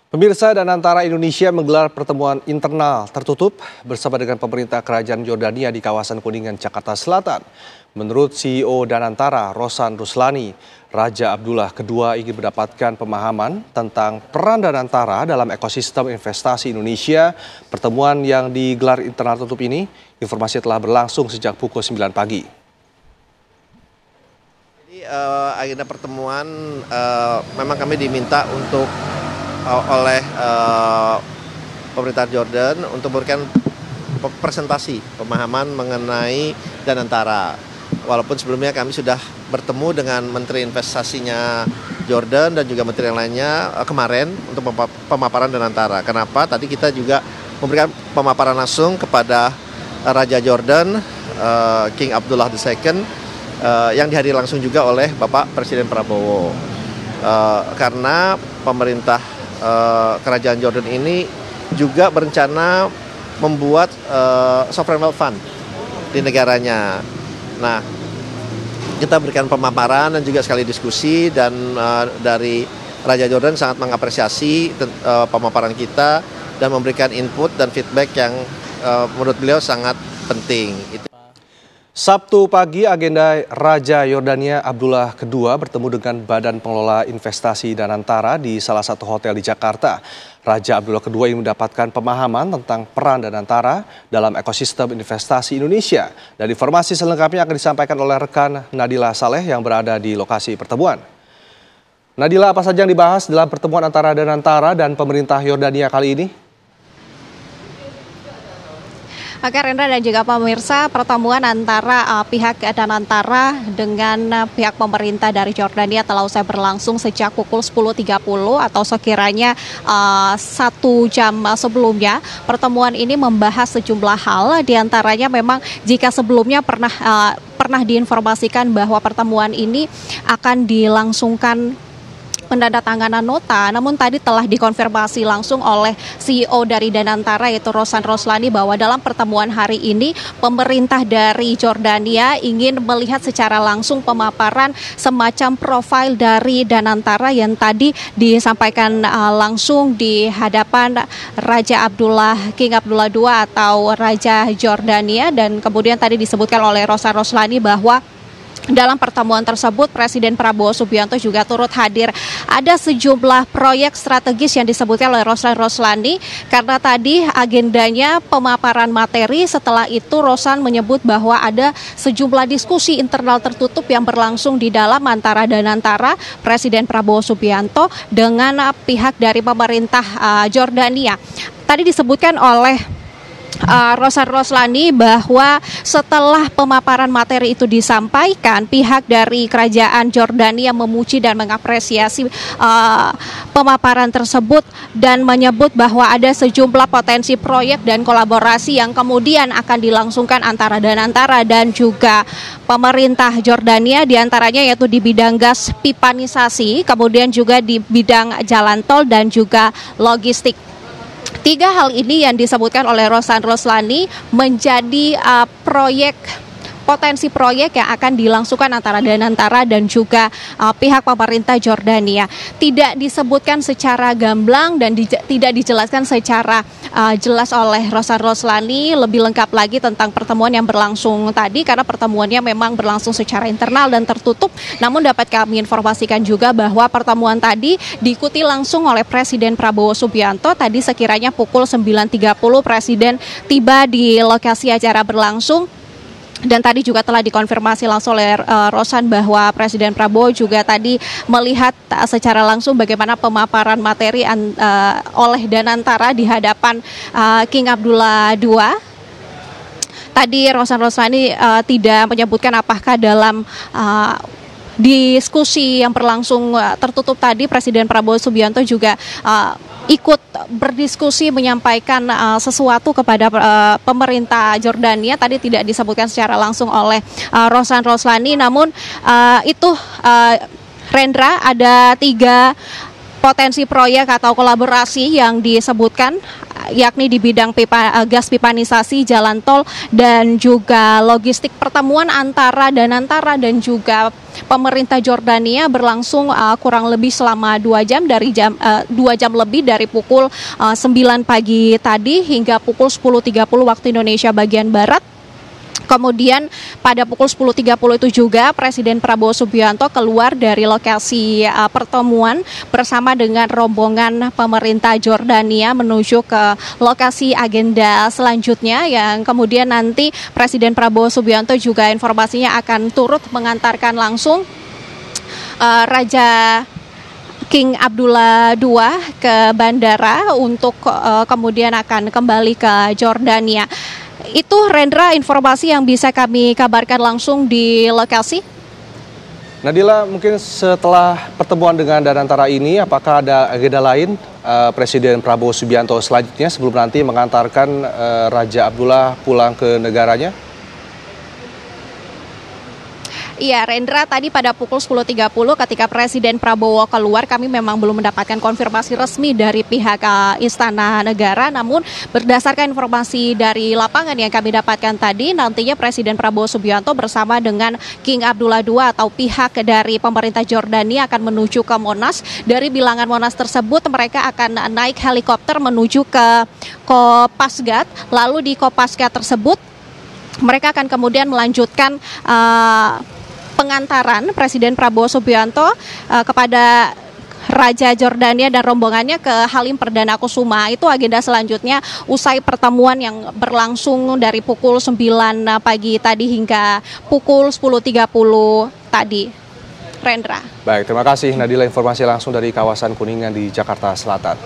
Pemirsa, Danantara Indonesia menggelar pertemuan internal tertutup bersama dengan pemerintah Kerajaan Yordania di kawasan Kuningan, Jakarta Selatan. Menurut CEO Danantara, Rosan Ruslani, Raja Abdullah II ingin mendapatkan pemahaman tentang peran Danantara dalam ekosistem investasi Indonesia. Pertemuan yang digelar internal tertutup ini, informasi telah berlangsung sejak pukul 9 pagi. Jadi agenda pertemuan memang kami diminta untuk oleh pemerintah Jordan untuk memberikan presentasi pemahaman mengenai Danantara. Walaupun sebelumnya kami sudah bertemu dengan Menteri Investasinya Jordan dan juga Menteri yang lainnya kemarin untuk pemaparan Danantara. Kenapa? Tadi kita juga memberikan pemaparan langsung kepada Raja Jordan, King Abdullah II, yang dihadiri langsung juga oleh Bapak Presiden Prabowo. Karena pemerintah Kerajaan Jordan ini juga berencana membuat sovereign wealth fund di negaranya. Nah, kita berikan pemaparan dan juga sekali diskusi, dan dari Raja Jordan sangat mengapresiasi pemaparan kita dan memberikan input dan feedback yang menurut beliau sangat penting. Sabtu pagi, agenda Raja Yordania Abdullah II bertemu dengan Badan Pengelola Investasi Danantara di salah satu hotel di Jakarta. Raja Abdullah II ingin mendapatkan pemahaman tentang peran Danantara dalam ekosistem investasi Indonesia. Dan informasi selengkapnya akan disampaikan oleh rekan Nadila Saleh yang berada di lokasi pertemuan. Nadila, apa saja yang dibahas dalam pertemuan antara Danantara dan pemerintah Yordania kali ini? Oke, Rendra dan juga pemirsa, pertemuan antara pihak Danantara dengan pihak pemerintah dari Yordania telah usai berlangsung sejak pukul 10.30 atau sekiranya 1 jam sebelumnya. Pertemuan ini membahas sejumlah hal, diantaranya memang jika sebelumnya pernah diinformasikan bahwa pertemuan ini akan dilangsungkan penandatanganan nota, namun tadi telah dikonfirmasi langsung oleh CEO dari Danantara yaitu Rosan Ruslani bahwa dalam pertemuan hari ini pemerintah dari Yordania ingin melihat secara langsung pemaparan semacam profil dari Danantara yang tadi disampaikan langsung di hadapan Raja King Abdullah II atau Raja Yordania, dan kemudian tadi disebutkan oleh Rosan Ruslani bahwa dalam pertemuan tersebut Presiden Prabowo Subianto juga turut hadir. Ada sejumlah proyek strategis yang disebutkan oleh Rosan Ruslani karena tadi agendanya pemaparan materi. Setelah itu Rosan menyebut bahwa ada sejumlah diskusi internal tertutup yang berlangsung di dalam antara Danantara, Presiden Prabowo Subianto dengan pihak dari pemerintah Yordania. Tadi disebutkan oleh Rosan Ruslani bahwa setelah pemaparan materi itu disampaikan, pihak dari kerajaan Yordania memuji dan mengapresiasi pemaparan tersebut dan menyebut bahwa ada sejumlah potensi proyek dan kolaborasi yang kemudian akan dilangsungkan antara Danantara dan juga pemerintah Yordania, diantaranya yaitu di bidang gas pipanisasi, kemudian juga di bidang jalan tol dan juga logistik. 3 hal ini yang disebutkan oleh Rosan Ruslani menjadi potensi proyek yang akan dilangsungkan antara Danantara dan juga pihak pemerintah Yordania. Tidak disebutkan secara gamblang dan tidak dijelaskan secara jelas oleh Rosan Ruslani lebih lengkap lagi tentang pertemuan yang berlangsung tadi, karena pertemuannya memang berlangsung secara internal dan tertutup. Namun dapat kami informasikan juga bahwa pertemuan tadi diikuti langsung oleh Presiden Prabowo Subianto. Tadi sekiranya pukul 9.30 Presiden tiba di lokasi acara berlangsung. Dan tadi juga telah dikonfirmasi langsung oleh Rosan bahwa Presiden Prabowo juga tadi melihat secara langsung bagaimana pemaparan materi oleh Danantara di hadapan King Abdullah II. Tadi Rosan Ruslani tidak menyebutkan apakah dalam diskusi yang berlangsung tertutup tadi Presiden Prabowo Subianto juga ikut berdiskusi menyampaikan sesuatu kepada pemerintah Yordania. Tadi tidak disebutkan secara langsung oleh Rosan Ruslani, namun itu Rendra, ada 3 potensi proyek atau kolaborasi yang disebutkan, yakni di bidang gas pipanisasi, jalan tol, dan juga logistik. Pertemuan antara Danantara dan juga pemerintah Jordania berlangsung kurang lebih selama 2 jam, 2 jam lebih dari pukul 9 pagi tadi hingga pukul 10.30 waktu Indonesia bagian Barat. Kemudian pada pukul 10.30 itu juga Presiden Prabowo Subianto keluar dari lokasi pertemuan bersama dengan rombongan pemerintah Jordania menuju ke lokasi agenda selanjutnya, yang kemudian nanti Presiden Prabowo Subianto juga informasinya akan turut mengantarkan langsung Raja King Abdullah II ke bandara untuk kemudian akan kembali ke Jordania. Itu, Rendra, informasi yang bisa kami kabarkan langsung di lokasi. Nadila, mungkin setelah pertemuan dengan Danantara ini, apakah ada agenda lain Presiden Prabowo Subianto selanjutnya sebelum nanti mengantarkan Raja Abdullah pulang ke negaranya? Iya, Rendra, tadi pada pukul 10.30 ketika Presiden Prabowo keluar, kami memang belum mendapatkan konfirmasi resmi dari pihak Istana Negara. Namun berdasarkan informasi dari lapangan yang kami dapatkan tadi, nantinya Presiden Prabowo Subianto bersama dengan King Abdullah II atau pihak dari pemerintah Jordania akan menuju ke Monas. Dari bilangan Monas tersebut, mereka akan naik helikopter menuju ke Kopasgat. Lalu di Kopasgat tersebut, mereka akan kemudian melanjutkan pengantaran Presiden Prabowo Subianto kepada Raja Jordania dan rombongannya ke Halim Perdana Kusuma. Itu agenda selanjutnya usai pertemuan yang berlangsung dari pukul 9 pagi tadi hingga pukul 10.30 tadi. Rendra. Baik, terima kasih Nadila, informasi langsung dari kawasan Kuningan di Jakarta Selatan.